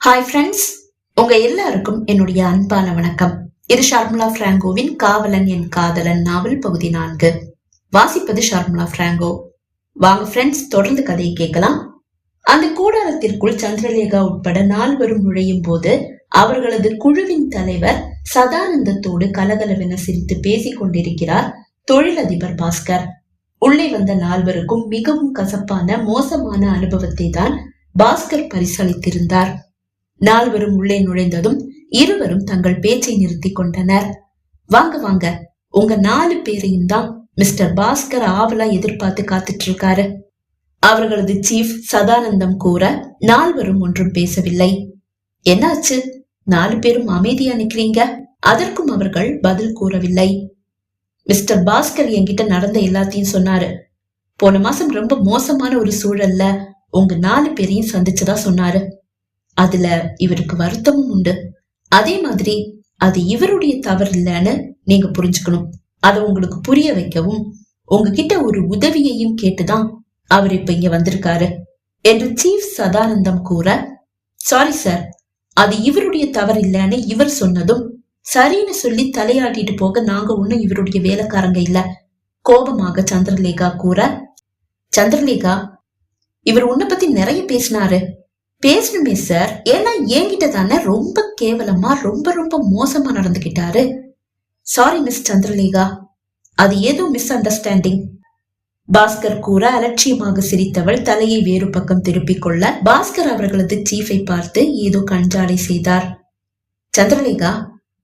Hi friends, உங்க எல்லாருக்கும் என்னுடைய அன்பான வணக்கம். இது ஷார்முலா பிராங்கோவின் காவலன் என் காதலன் நாவல் பகுதி 4. வாசிப்பது ஷார்முலா பிராங்கோ. வாங்க ஃப்ரெண்ட்ஸ், தொடர்ந்து கதையை கேட்கலாம். அந்த கூடாரத்திற்குள் சந்திரலேகா உட்பட 4 நுழையும் போது அவர்களது குழுவின் தலைவர் சதானந்தத்தோடு கலகலவென சிரித்து பேசிக் கொண்டிருக்கிறார் தொழிலதிபர் பாஸ்கர். உள்ளே வந்த 4 மிகவும் கசப்பான மோசமான அனுபவத்தை தான் பாஸ்கர் பரிசளித்திருந்தார். 4 உள்ளே நுழைந்ததும் இருவரும் தங்கள் பேச்சை நிறுத்தி கொண்டனர். வாங்க வாங்க, உங்க 4 பேரையும் தான் மிஸ்டர் பாஸ்கர் ஆவலா எதிர்பார்த்து காத்துட்டு இருக்காரு. அவர்களது சீஃப் சதானந்தம் கூற 4 ஒன்றும் பேசவில்லை. என்னாச்சு, 4 பேரும் அமைதியா நிக்கிறீங்க? அதற்கும் அவர்கள் பதில் கூறவில்லை. மிஸ்டர் பாஸ்கர் என்கிட்ட நடந்த எல்லாத்தையும் சொன்னாரு. போன மாசம் ரொம்ப மோசமான ஒரு சூழல்ல உங்க 4 பேரையும் சந்திச்சதா சொன்னாரு. அதுல இவருக்கு வருத்தமும் உண்டு. அதே மாதிரி அது இவருடைய தவறு இல்லைன்னு நீங்க புரிஞ்சுக்கணும். அதை உங்களுக்கு புரிய வைக்கவும் உங்ககிட்ட ஒரு உதவியையும் கேட்டுதான் அவர் இப்ப இங்க வந்திருக்காரு என்று சீஃப் சதானந்தம் கூற, சாரி சார், அது இவருடைய தவறு இல்லைன்னு இவர் சொன்னதும் சரின்னு சொல்லி தலையாட்டிட்டு போக நாங்க ஒண்ணும் இவருடைய வேலைக்காரங்க இல்ல கோபமாக சந்திரலேகா கூற, சந்திரலேகா, இவர் உன்னை பத்தி நிறைய பேசினாரு. பேசணுமே சார், ஏன்னா என்கிட்ட தானே ரொம்ப கேவலமா ரொம்ப மோசமா நடந்துகிட்டாரு. சாரி மிஸ் சந்திரலேகா, அது ஏதோ மிஸ் அண்டர்ஸ்டாண்டிங். பாஸ்கர் கூற அலட்சியமாக சிரித்தவள் தலையை வேறு பக்கம் திருப்பிக் கொள்ள பாஸ்கர் அவர்களது சீஃபை பார்த்து ஏதோ கஞ்சாடை செய்தார். சந்திரலேகா,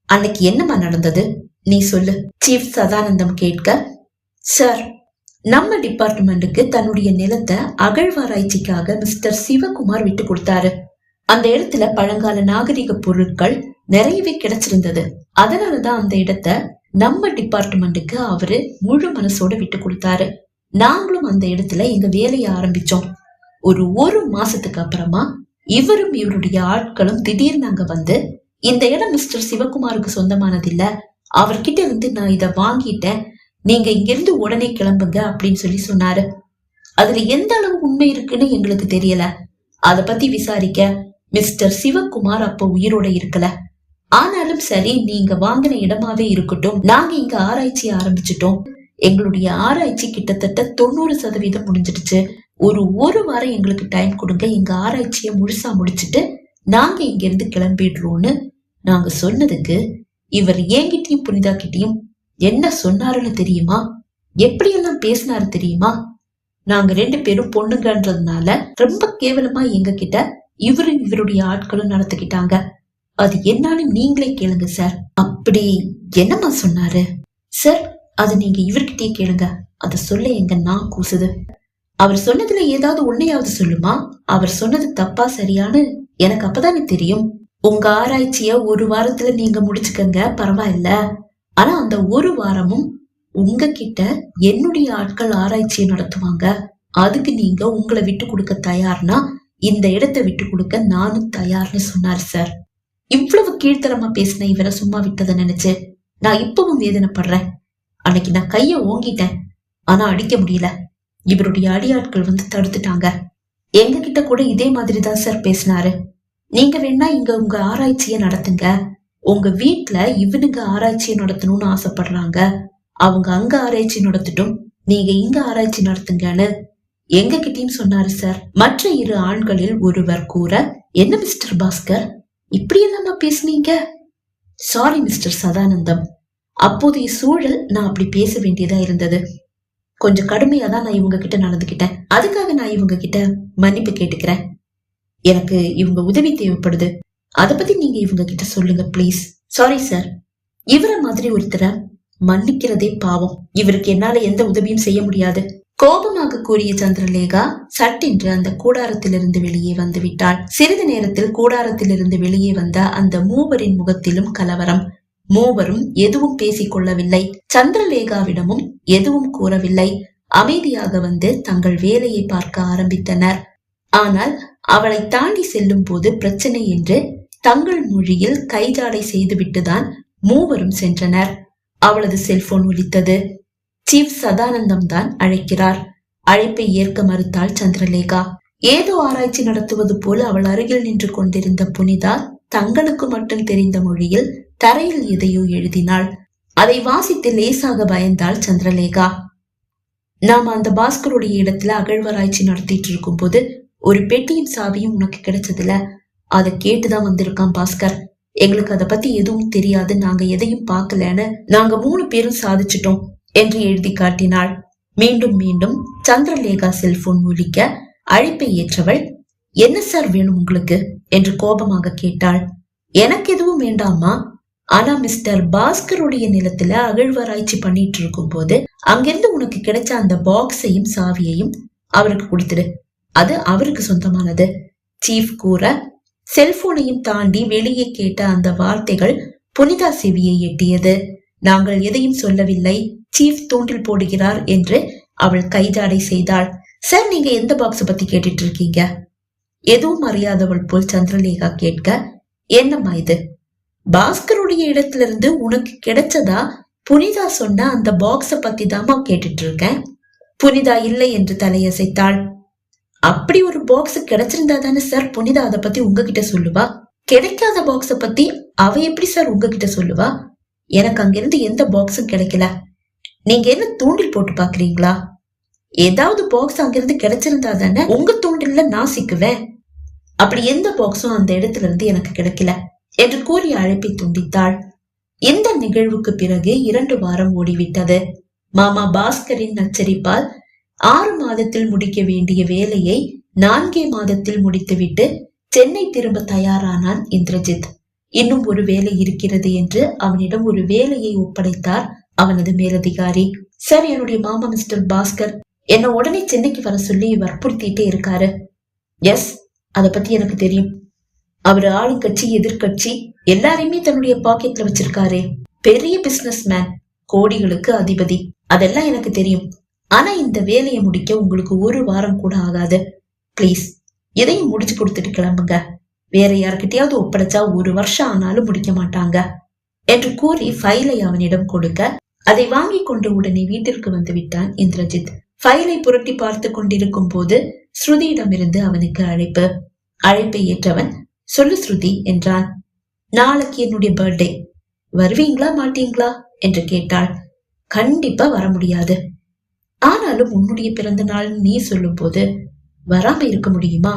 அன்னைக்கு என்னமா நடந்தது, நீ சொல்லு, சீஃப் சதானந்தம் கேட்க, சார், நம்ம டிபார்ட்மெண்ட்டுக்கு தன்னுடைய நிலத்தை அகழ்வாராய்ச்சிக்காக மிஸ்டர் சிவகுமார் விட்டு கொடுத்தாரு. அந்த இடத்துல பழங்கால நாகரிக பொருட்கள் நிறையவே கிடைச்சிருந்தது. அதனாலதான் அந்த இடத்த நம்ம டிபார்ட்மெண்ட்டுக்கு அவரு முழு மனசோட விட்டு கொடுத்தாரு. நாங்களும் அந்த இடத்துல எங்க வேலையை ஆரம்பிச்சோம். ஒரு மாசத்துக்கு அப்புறமா இவரும் இவருடைய ஆட்களும் திடீர்னு அங்க வந்து, இந்த இடம் மிஸ்டர் சிவகுமாருக்கு சொந்தமானது இல்ல, அவர்கிட்ட இருந்து நான் இத வாங்கிட்டேன், நீங்க இங்கிருந்து உடனே கிளம்புங்க அப்படின்னு சொல்லி சொன்னாரு. அதுல எந்த அளவு உண்மை இருக்குன்னு எங்களுக்கு தெரியல. அத பத்தி விசாரிக்க மிஸ்டர் சிவகுமார் அப்ப உயிரோட இருக்கல. ஆனாலும் சரி, நீங்க வாங்கின இடமாவே இருக்கட்டும், நாங்க இங்க ஆராய்ச்சி ஆரம்பிச்சிட்டோம். எங்களுடைய ஆராய்ச்சி கிட்டத்தட்ட 90% முடிஞ்சிடுச்சு. ஒரு வாரம் எங்களுக்கு டைம் கொடுங்க, எங்க ஆராய்ச்சிய முழுசா முடிச்சுட்டு நாங்க இங்க இருந்து கிளம்பிடுறோம்னு நாங்க சொன்னதுக்கு இவர் என்கிட்டயும் புனிதா கிட்டயும் என்ன சொன்னாருன்னு தெரியுமா? எப்படியெல்லாம் பேசினாரு தெரியுமா? நாங்க 2 பேரும் பொண்ணுங்கன்றதுனால ரொம்ப கேவலமா எங்க கிட்ட இவரும் இவருடைய ஆட்களும் நடத்திக்கிட்டாங்க. அது என்னன்னு நீங்களே கேளுங்க சார். அப்படி என்னமா சொன்னாரு சார்? அது நீங்க இவர்கிட்டயே கேளுங்க. அத சொல்ல எங்க நான் கூசுது. அவர் சொன்னதுல ஏதாவது உண்மையாவது சொல்லுமா? அவர் சொன்னது தப்பா சரியான்னு எனக்கு அப்பதானே தெரியும். உங்க ஆராய்ச்சிய 1 வாரத்துல நீங்க முடிச்சுக்கங்க, பரவாயில்ல. ஆனா அந்த 1 வாரமும் உங்ககிட்ட என்னுடைய ஆட்கள் ஆராய்ச்சியை நடத்துவாங்க. அதுக்கு நீங்க உங்களை விட்டு கொடுக்க தயார்னா இந்த இடத்தை விட்டு கொடுக்க நானும் தயார்னு சொன்னாரு சார். இவ்வளவு கீழ்த்தரமா பேசின இவரை சும்மா விட்டதை நினைச்சு நான் இப்பவும் வேதனைப்படுறேன். அன்னைக்கு நான் கைய ஓங்கிட்டேன், ஆனா அடிக்க முடியல. இவருடைய அடியாட்கள் வந்து தடுத்துட்டாங்க. எங்க கிட்ட கூட இதே மாதிரிதான் சார் பேசினாரு. நீங்க வேணா இங்க உங்க ஆராய்ச்சிய நடத்துங்க, உங்க வீட்டுல இவனுங்க ஆராய்ச்சி நடத்தணும்னு ஆசைப்படுறாங்க, அவங்க அங்க ஆராய்ச்சி நடத்திட்டும், நீங்க இங்க ஆராய்ச்சி நடத்துங்கன்னு எங்க கிட்டயும் சொன்னாரு சார். மற்ற 2 ஆண்களில் ஒருவர் கூற, என்ன மிஸ்டர் பாஸ்கர், இப்படி எல்லாமா பேசுனீங்க? சாரி மிஸ்டர் சதானந்தம், அப்போதைய சூழல் நான் அப்படி பேச வேண்டியதா இருந்தது. கொஞ்சம் கடுமையா தான் நான் இவங்க கிட்ட நடந்துகிட்டேன். அதுக்காக நான் இவங்க கிட்ட மன்னிப்பு கேட்டுக்கிறேன். எனக்கு இவங்க உதவி தேவைப்படுது, அத பத்தி நீங்க இவங்க கிட்ட சொல்லுங்க பிளீஸ். சாரி சார், இவர மாதிரி ஒருத்தரை மன்னிக்கிறதே பாவம். இவருக்கு என்னால எந்த உதவியும் செய்ய முடியாது கோபமாக கூறிய சந்திரலேகா சட்டென்று அந்த கூடாரத்திலிருந்து வெளியே வந்து விட்டாள். சிறிது நேரத்தில் கூடாரத்திலிருந்து வெளியே வந்த அந்த 3 முகத்திலும் கலவரம். 3 எதுவும் பேசிக் கொள்ளவில்லை. சந்திரலேகாவிடமும் எதுவும் கூறவில்லை. அமைதியாக வந்து தங்கள் வேலையை பார்க்க ஆரம்பித்தனர். ஆனால் அவளை தாண்டி செல்லும் போது பிரச்சனை என்று தங்கள் மொழியில் கைஜாடை செய்துவிட்டுதான் 3 சென்றனர். அவளது செல்போன் ஒலித்தது. சீஃப் சதானந்தம் தான் அழைக்கிறார். அழைப்பை ஏற்க மறுத்தாள் சந்திரலேகா. ஏதோ ஆராய்ச்சி நடத்துவது போல அவள் அருகில் நின்று கொண்டிருந்த புனிதா தங்களுக்கு மட்டும் தெரிந்த மொழியில் தரையில் எதையோ எழுதினாள். அதை வாசித்து லேசாக பயந்தாள் சந்திரலேகா. நாம அந்த பாஸ்கருடைய இடத்துல அகழ்வாராய்ச்சி நடத்திட்டு இருக்கும் போது ஒரு பெட்டியும் சாவியும் உனக்கு கிடைச்சதுல, அதை கேட்டுதான் வந்திருக்கான் பாஸ்கர். எங்களுக்கு அதை பத்தி எதுவும் தெரியாது, நாங்க எதையும் பார்க்கலன்னு நாங்க 3 பேரும் சாதிச்சிட்டோம் என்று எழுதி காட்டினாள். மீண்டும் மீண்டும் சந்திரலேகா செல்போன் ஒலிக்க அழைப்பை ஏற்றவள், என்ன சார் வேணும் உங்களுக்கு என்று கோபமாக கேட்டாள். எனக்கு எதுவும் வேண்டாமா, ஆனா மிஸ்டர் பாஸ்கருடைய நிலத்துல அகழ்வாராய்ச்சி பண்ணிட்டு இருக்கும் போது அங்கிருந்து உனக்கு கிடைச்ச அந்த பாக்ஸையும் சாவியையும் அவருக்கு கொடுத்துடு, அது அவருக்கு சொந்தமானது. சீஃப் கூற செல்போனையும் தாண்டி வெளியே கேட்ட அந்த வார்த்தைகள் புனிதா செவியை எட்டியது. நாங்கள் எதையும் சொல்லவில்லை, சீஃப் தூண்டில் போடுகிறார் என்று அவள் கைதாடை செய்தாள். சார், நீங்க எந்த பாக்ஸ் பத்தி கேட்டுட்டு இருக்கீங்க? எதுவும் அறியாதவள் போல் சந்திரலேகா கேட்க, என்னம்மா இது? பாஸ்கருடைய இடத்திலிருந்து உனக்கு கிடைச்சதா புனிதா சொன்ன அந்த பாக்ஸ பத்தி தாமா கேட்டுட்டு இருக்கேன். புனிதா இல்லை என்று தலையசைத்தாள். அப்படி ஒரு பாக்ஸ் கிடைச்சிருந்தா தானே சார் புனிதா அதை பத்தி உங்ககிட்ட சொல்லுவா. கிடைக்காத பாக்ஸ பத்தி அவ எப்படி சார் உங்ககிட்ட சொல்லுவா? எனக்கு அங்கிருந்து எந்த பாக்ஸும் கிடைக்கல. நீங்க என்ன தூண்டில் போட்டு பாக்குறீங்களா? ஏதாவது பாக்ஸ் அங்கிருந்து கிடைச்சிருந்தா தானே உங்க தூண்டில்ல நான் சிக்குவேன். அப்படி எந்த பாக்ஸும் அந்த இடத்துல இருந்து எனக்கு கிடைக்கல என்று கூறி அழைப்பை துண்டித்தாள். இந்த நிகழ்வுக்கு பிறகு 2 வாரம் ஓடிவிட்டது. மாமா பாஸ்கரின் நச்சரிப்பால் 6 மாதத்தில் முடிக்க வேண்டிய வேலையை 4 மாதத்தில் முடித்துவிட்டு சென்னை திரும்ப தயாரானான் இந்திரஜித். இன்னும் ஒரு வேலை இருக்கிறது என்று அவனிடம் ஒரு வேலையை ஒப்படைத்தார் அவனது மேலதிகாரி. சார், என்னுடைய மாமா மிஸ்டர் பாஸ்கர் என்ன உடனே சென்னைக்கு வர சொல்லி வற்புறுத்திட்டே இருக்காரு. எஸ், அத பத்தி எனக்கு தெரியும். அவர் ஆளுங்கட்சி எதிர்கட்சி எல்லாரையுமே தன்னுடைய பாக்கெட்ல வச்சிருக்காரே. பெரிய பிசினஸ் மேன், கோடிகளுக்கு அதிபதி. அதெல்லாம் எனக்கு தெரியும். ஆனா இந்த வேலையை முடிக்க உங்களுக்கு 1 வாரம் கூட ஆகாது. பிளீஸ், இதையும் முடிச்சு கொடுத்துட்டு கிளம்புங்க. வேற யாருக்கிட்டையாவது ஒப்படைச்சா 1 வருஷம் ஆனாலும் முடிக்க மாட்டாங்க என்று கூறி ஃபைலை அவனிடம் கொடுக்க அதை வாங்கி கொண்டு உடனே வீட்டிற்கு வந்து விட்டான் இந்திரஜித். ஃபைலை புரட்டி பார்த்து கொண்டிருக்கும் போது ஸ்ருதியிடமிருந்து அவனுக்கு அழைப்பு. அழைப்பை ஏற்றவன், சொல்லு ஸ்ருதி என்றான். நாளைக்கு என்னுடைய பர்த்டே, வருவீங்களா மாட்டீங்களா என்று கேட்டாள். கண்டிப்பா வர முடியாது. ஆனாலும் உன்னுடைய பிறந்த நாள் நீ சொல்லும் போது வராம இருக்க முடியுமா?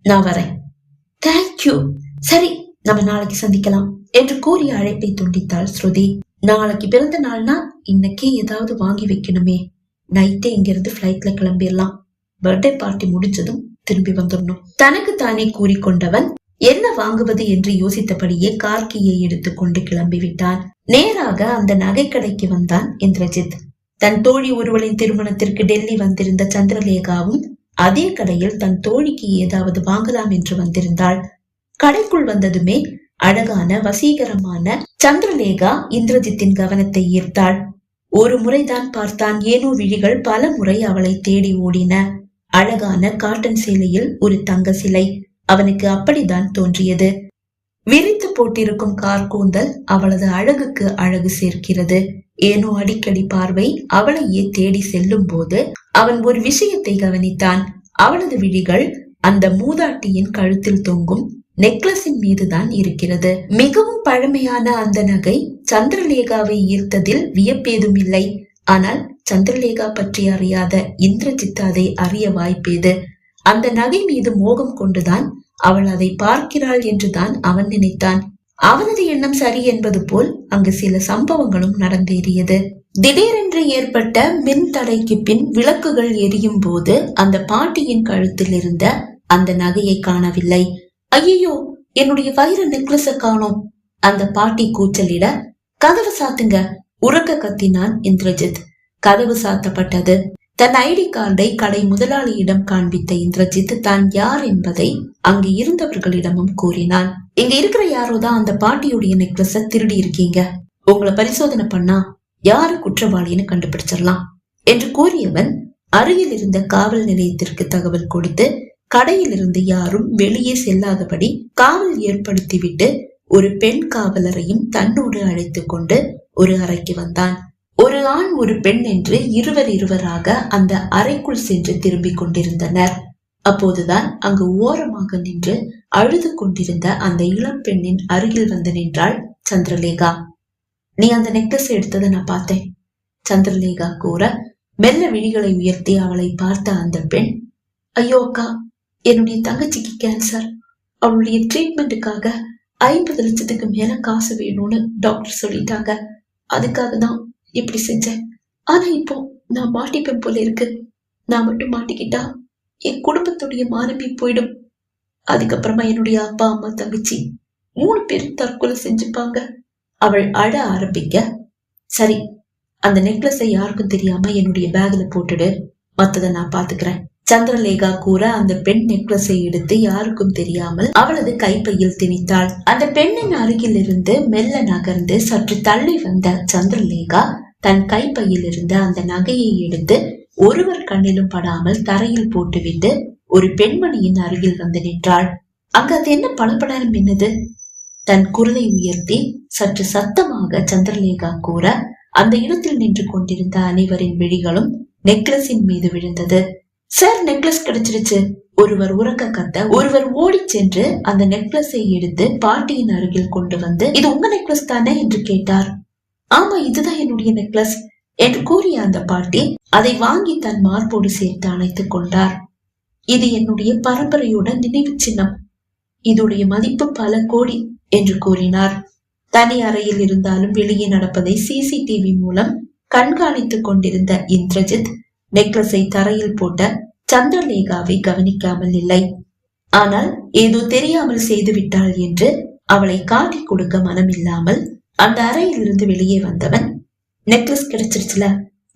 நான் வரேன். தேங்க்யூ. சரி, நம்ம நாளைக்கு சந்திக்கலாம் என்று கூறி அழைப்பை துண்டித்தாள் ஸ்ருதி. நாளைக்கு பிறந்த நாள்னா இன்னைக்கே ஏதாவது வாங்கி வைக்கணுமே. நைட்டே இங்கிருந்து பிளைட்ல கிளம்பிடலாம். பர்த்டே பார்ட்டி முடிஞ்சதும் திரும்பி வந்துடணும். தனக்கு தானே கூறிக்கொண்டவன் என்ன வாங்குவது என்று யோசித்தபடியே கார்கியை எடுத்துக்கொண்டு கிளம்பிவிட்டான். நேராக அந்த நகை கடைக்கு வந்தான் இந்திரஜித். தன் தோழி ஒருவளின் திருமணத்திற்கு டெல்லி வந்திருந்த சந்திரலேகாவும் அதே கடையில் தன் தோழிக்கு ஏதாவது வாங்கலாம் என்று வந்திருந்தாள். கடைக்குள் வந்ததுமே அழகான வசீகரமான சந்திரலேகா இந்திரஜித்தின் கவனத்தை ஈர்த்தாள். ஒரு முறைதான் பார்த்தான். ஏனோ விழிகள் பல முறை அவளை தேடி ஓடின. அழகான காட்டன் சேலையில் ஒரு தங்க சிலை அவனுக்கு அப்படித்தான் தோன்றியது. விரித்து போட்டிருக்கும் கார்கூந்தல் அவளது அழகுக்கு அழகு சேர்க்கிறது. ஏனோ அடிக்கடி பார்வை அவளையே தேடி செல்லும் போது அவன் ஒரு விஷயத்தை கவனித்தான். அவளது விழிகள் அந்த மூதாட்டியின் கழுத்தில் தொங்கும் நெக்லஸின் மீதுதான் இருக்கிறது. மிகவும் பழமையான அந்த நகை சந்திரலேகாவை ஈர்த்ததில் வியப்பேதும் இல்லை. ஆனால் சந்திரலேகா பற்றி அறியாத இந்திரஜித் அதை அறிய வாய்ப்பேது. அந்த நகை மீது மோகம் கொண்டுதான் அவள் அதை பார்க்கிறாள் என்றுதான் அவன் நினைத்தான். அவனது எண்ணம் சரி என்பது போல் அங்கு சில சம்பவங்களும் நடந்தேறியது. திடீரென்று ஏற்பட்ட மின் தடைக்கு பின் விளக்குகள் எரியும் போது அந்த பாட்டியின் கழுத்தில் இருந்த அந்த நகையை காணவில்லை. ஐயோ, என்னுடைய வைர நெக்லஸ காணோம்! அந்த பாட்டி கூச்சலிட, கதவு சாத்துங்க, உறக்க கத்தினான் இந்திரஜித். கதவு சாத்தப்பட்டது. தன் ஐடி கார்டை கடை முதலாளியிடம் காண்பித்த இந்திரஜித் தான் யார் என்பதை அங்கு இருந்தவர்களிடமும் கூறினான். இங்க இருக்கிற யாரோதான் அந்த பாட்டியுடைய நெக்லஸ திருடி இருக்கீங்க. உங்களை பரிசோதனை பண்ணா யாரு குற்றவாளின்னு கண்டுபிடிச்சிடலாம் என்று கூறியவன் அருகில் இருந்த காவல் நிலையத்திற்கு தகவல் கொடுத்து கடையில் இருந்து யாரும் வெளியே செல்லாதபடி காவல் ஏற்படுத்திவிட்டு ஒரு பெண் காவலரையும் தன்னோடு அழைத்து கொண்டு ஒரு அறைக்கு வந்தான். ஒரு ஆண் ஒரு பெண் என்று இருவராக அந்த அறைக்குள் சென்று திரும்பிக் கொண்டிருந்தனர். அப்போதுதான் அங்கு ஓரமாக நின்று அழுது கொண்டிருந்த அந்த இளம் பெண்ணின் அருகில் வந்து நின்றாள் சந்திரலேகா. நீ அந்த நெக்லஸ் எடுத்ததை நான் பார்த்தேன், சந்திரலேகா கூற, மெல்ல விழிகளை உயர்த்தி அவளை பார்த்த அந்த பெண், ஐயோ அக்கா, என்னுடைய தங்கச்சிக்கு கேன்சர், அவளுடைய ட்ரீட்மெண்ட்டுக்காக 50 லட்சத்துக்கு மேல காசு வேணும்னு டாக்டர் சொல்லிட்டாங்க. அதுக்காக தான் இப்படி செஞ்சேன். ஆனா இப்போ நான் மாட்டிப்பேன் போல இருக்கு. நான் மட்டும் மாட்டிக்கிட்டா என் குடும்பத்துடைய மானமே போயிடும். அதுக்கப்புறமா என்னுடைய அப்பா அம்மா தங்கச்சி 3 பேரும் தற்கொலை செஞ்சுப்பாங்க. அவள் அழ ஆரம்பிக்க, சரி, அந்த நெக்லஸை யாருக்கும் தெரியாம என்னுடைய பேக்ல போட்டுடு, மத்ததை நான் பாத்துக்கிறேன், சந்திரலேகா கூற அந்த பெண் நெக்லஸை எடுத்து யாருக்கும் தெரியாமல் அவளது கைப்பையில் திணித்தாள். அந்த பெண்ணின் அருகில் இருந்து மெல்ல நகர்ந்து சற்று தள்ளி வந்த சந்திரலேகா தன் கைப்பையில் இருந்த அந்த நகையை எடுத்து ஒருவர் கண்ணிலும் படாமல் தரையில் போட்டுவிட்டு ஒரு பெண்மணியின் அருகில் வந்து நின்றாள். அங்கு அது என்ன பளபளன்னு மின்னது? தன் குரலை உயர்த்தி சற்று சத்தமாக சந்திரலேகா கூற அந்த இடத்தில் நின்று கொண்டிருந்த அனைவரின் விழிகளும் நெக்லஸின் மீது விழுந்தது. சார், நெக்லஸ் கிடைச்சிருச்சு! ஒருவர் உறக்க கத்த, ஒருவர் ஓடி சென்று அந்த நெக்லஸை எடுத்து பாட்டியின் அருகில் கொண்டு வந்து, இது உங்க நெக்லஸ் தானே என்று கேட்டார். ஆமா, இதுதான் என்னுடைய நெக்லஸ் என்று கூறிய அந்த பாட்டி அதை வாங்கி தன் மார்போடு சேர்த்து அணைத்துக் கொண்டார். இது என்னுடைய பரம்பரையோட நினைவு சின்னம், இதோடைய மதிப்பு பல கோடி என்று கூறினார். தனி அறையில் இருந்தாலும் வெளியே நடப்பதை சிசிடிவி மூலம் கண்காணித்துக் கொண்டிருந்த இந்திரஜித் நெக்லஸை தரையில் போட்ட சந்திரலேகாவை கவனிக்காமல் இல்லை. ஆனால் ஏதோ தெரியாமல் செய்து விட்டாள் என்று அவளை காட்டி கொடுக்க மனமில்லாமல் அந்த அறையில் இருந்து வெளியே வந்தவன், நெக்லஸ் கிடைச்சிருச்சுல,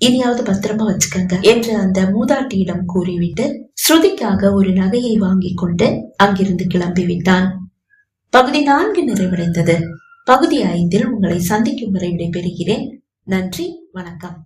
இனியாவது பத்திரமா வச்சுக்கங்க என்று அந்த மூதாட்டியிடம் கூறிவிட்டு ஸ்ருதிக்காக ஒரு நகையை வாங்கி கொண்டு அங்கிருந்து கிளம்பிவிட்டான். பகுதி 4 நிறைவடைந்தது. பகுதி 5 உங்களை சந்திக்கும் வரை விடைபெறுகிறேன். நன்றி, வணக்கம்.